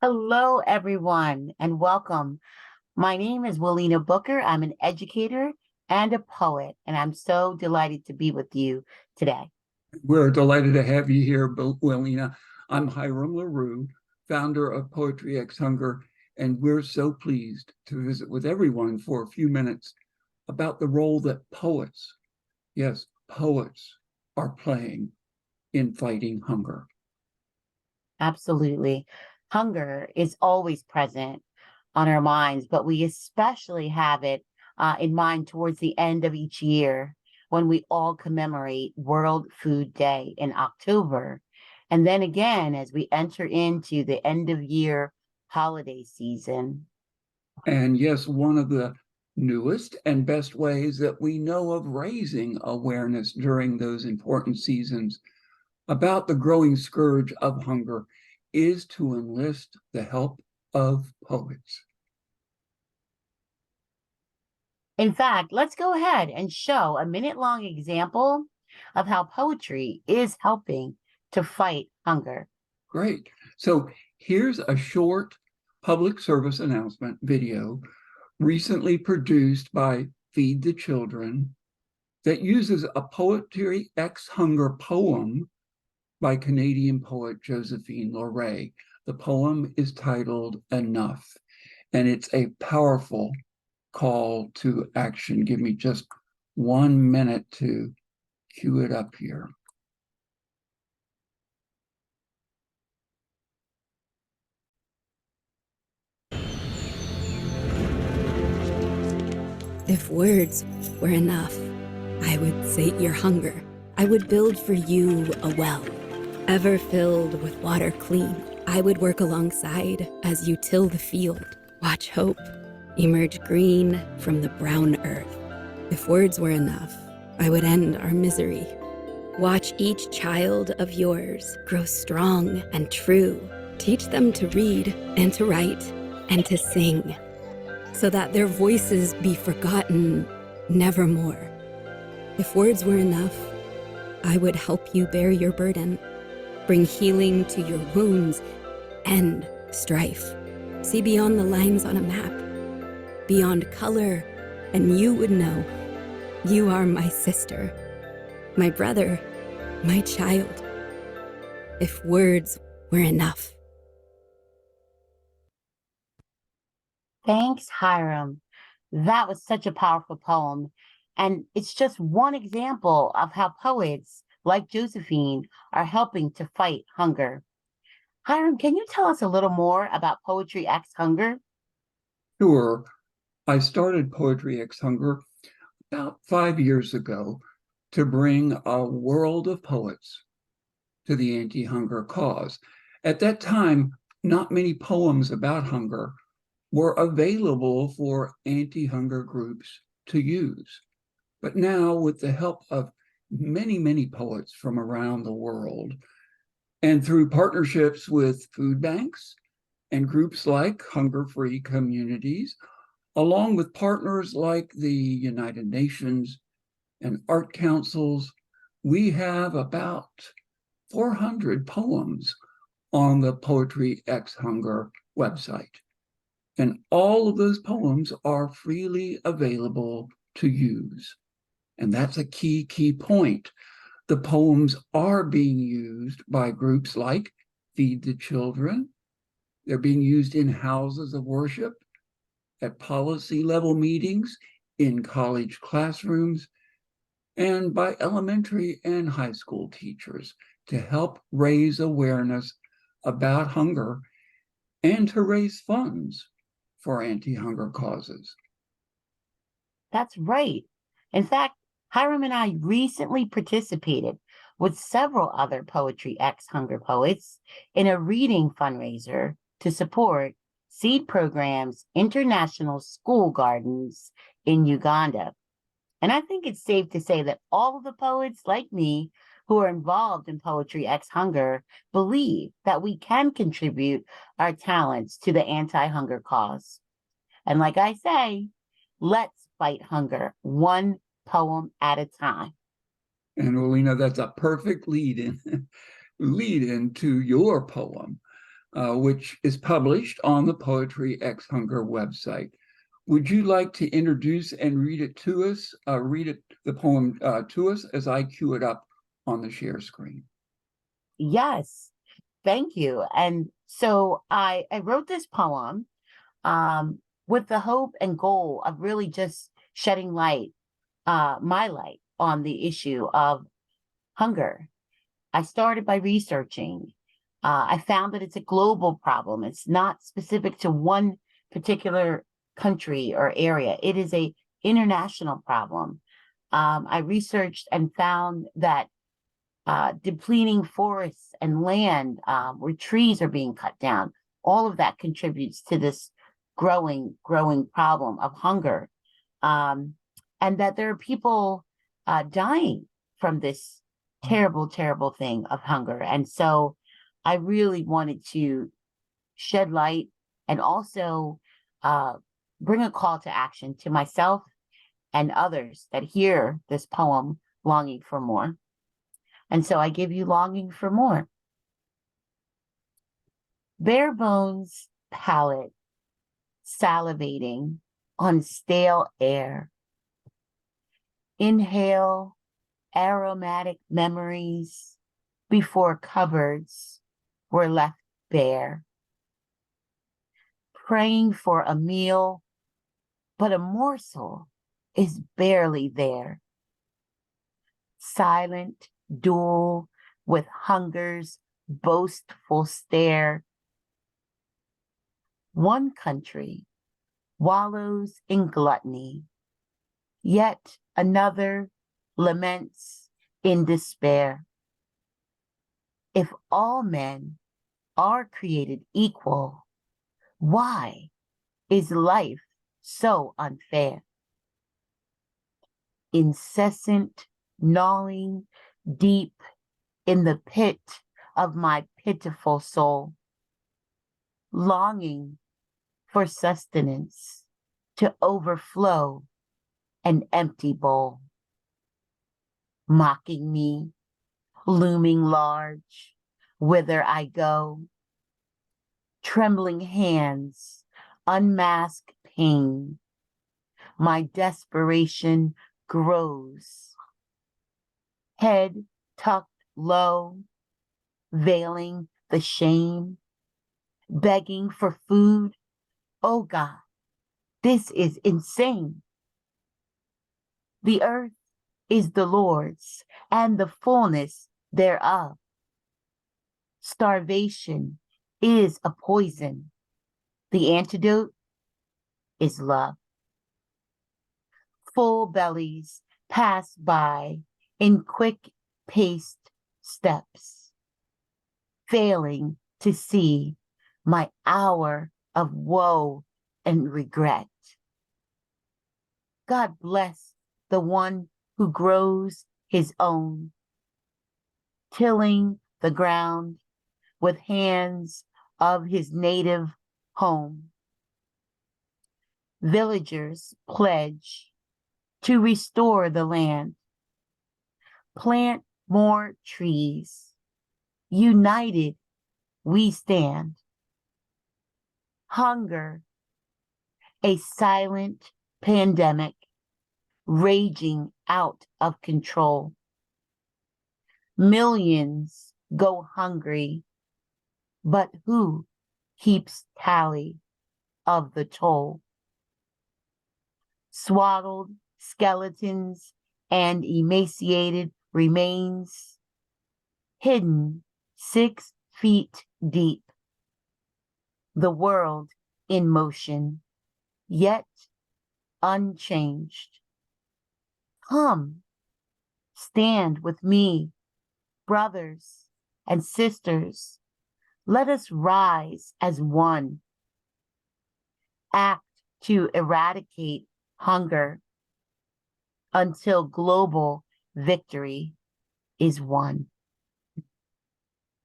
Hello, everyone, and welcome. My name is Willeena Booker. I'm an educator and a poet, and I'm so delighted to be with you today. We're delighted to have you here, Willeena. I'm Hiram Larew, founder of Poetry X Hunger, and we're so pleased to visit with everyone for a few minutes about the role that poets, yes, poets, are playing in fighting hunger. Absolutely. Hunger is always present on our minds, but we especially have it in mind towards the end of each year when we all commemorate World Food Day in October. And then again, as we enter into the end of year holiday season. And yes, one of the newest and best ways that we know of raising awareness during those important seasons about the growing scourge of hunger is to enlist the help of poets. In fact, let's go ahead and show a minute-long example of how poetry is helping to fight hunger. Great. So here's a short public service announcement video recently produced by Feed the Children that uses a Poetry X Hunger poem by Canadian poet Josephine Larew. The poem is titled Enough, and it's a powerful call to action. Give me just 1 minute to cue it up here. If words were enough, I would sate your hunger. I would build for you a well, ever filled with water clean. I would work alongside as you till the field. Watch hope emerge green from the brown earth. If words were enough, I would end our misery. Watch each child of yours grow strong and true. Teach them to read and to write and to sing, so that their voices be forgotten nevermore. If words were enough, I would help you bear your burden, bring healing to your wounds, end strife. See beyond the lines on a map, beyond color, and you would know you are my sister, my brother, my child. If words were enough. Thanks, Hiram. That was such a powerful poem. And it's just one example of how poets like Josephine are helping to fight hunger. Hiram, can you tell us a little more about Poetry X Hunger? Sure. I started Poetry X Hunger about 5 years ago to bring a world of poets to the anti-hunger cause. At that time, not many poems about hunger were available for anti-hunger groups to use. But now, with the help of many, many poets from around the world, and through partnerships with food banks and groups like Hunger Free Communities, along with partners like the United Nations and art councils, we have about 400 poems on the Poetry X Hunger website. And all of those poems are freely available to use. And that's a key point. The poems are being used by groups like Feed the Children. They're being used in houses of worship, at policy level meetings, in college classrooms, and by elementary and high school teachers to help raise awareness about hunger and to raise funds for anti-hunger causes. That's right. In fact, Hiram and I recently participated with several other Poetry X Hunger poets in a reading fundraiser to support Seed Program's International School Gardens in Uganda. And I think it's safe to say that all of the poets like me who are involved in Poetry X Hunger believe that we can contribute our talents to the anti-hunger cause. And like I say, let's fight hunger one poem at a time. And Willeena, that's a perfect lead in to your poem. which is published on the Poetry X Hunger website. Would you like to introduce and read it to us? The poem to us as I cue it up on the share screen. Yes, thank you. And so I wrote this poem with the hope and goal of really just shedding light, my light on the issue of hunger. I started by researching. I found that it's a global problem. It's not specific to one particular country or area. It is a international problem. I researched and found that depleting forests and land where trees are being cut down, all of that contributes to this growing problem of hunger. And that there are people dying from this terrible thing of hunger. And so I really wanted to shed light and also bring a call to action to myself and others that hear this poem, Longing for More. And so I give you Longing for More. Bare bones palate, salivating on stale air. Inhale aromatic memories before cupboards were left bare. Praying for a meal, but a morsel is barely there. Silent duel with hunger's boastful stare. One country wallows in gluttony, yet another laments in despair. If all men are created equal, why is life so unfair? Incessant gnawing deep in the pit of my pitiful soul, longing for sustenance to overflow an empty bowl. Mocking me, looming large, whither I go. Trembling hands unmask pain. My desperation grows. Head tucked low, veiling the shame. Begging for food. Oh God, this is insane. The earth is the Lord's and the fullness thereof. Starvation is a poison. The antidote is love. Full bellies pass by in quick-paced steps, failing to see my hour of woe and regret. God bless the one who grows his own, tilling the ground with hands of his native home. Villagers pledge to restore the land, plant more trees. United we stand. Hunger, a silent pandemic raging out of control. Millions go hungry, but who keeps tally of the toll? Swaddled skeletons and emaciated remains, hidden 6 feet deep. The world in motion, yet unchanged. Come, stand with me, brothers and sisters. Let us rise as one. Act to eradicate hunger until global victory is won.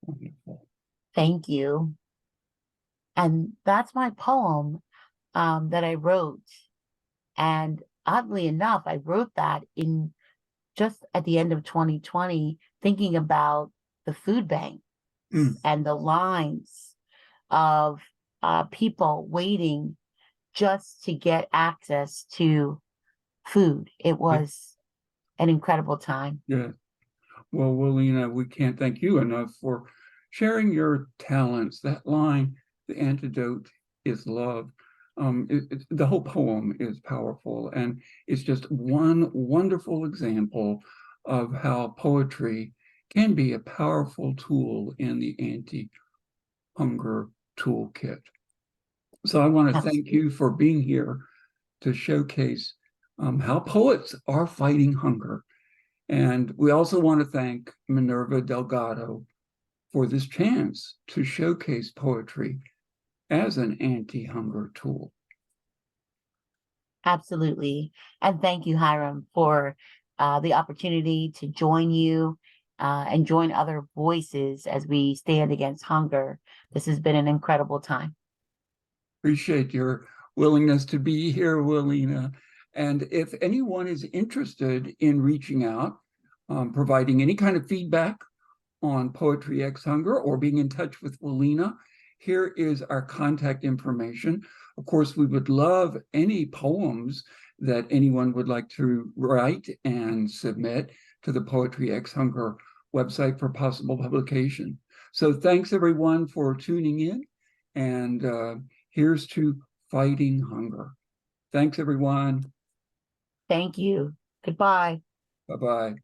Wonderful. Thank you. And that's my poem that I wrote. And oddly enough, I wrote that in just at the end of 2020, thinking about the food bank and the lines of people waiting just to get access to food. It was an incredible time. Yeah. Well, Willeena, we can't thank you enough for sharing your talents. That line, the antidote is love. The whole poem is powerful, and it's just one wonderful example of how poetry can be a powerful tool in the anti-hunger toolkit. So I want to thank you for being here to showcase how poets are fighting hunger. And we also want to thank Minerva Delgado for this chance to showcase poetry as an anti-hunger tool. Absolutely. And thank you, Hiram, for the opportunity to join you and join other voices as we stand against hunger. This has been an incredible time. Appreciate your willingness to be here, Willeena. And if anyone is interested in reaching out, providing any kind of feedback on Poetry X Hunger or being in touch with Willeena, here is our contact information. Of course, we would love any poems that anyone would like to write and submit to the Poetry X Hunger website for possible publication. So thanks everyone for tuning in, and here's to fighting hunger. Thanks everyone. Thank you. Goodbye. Bye-bye.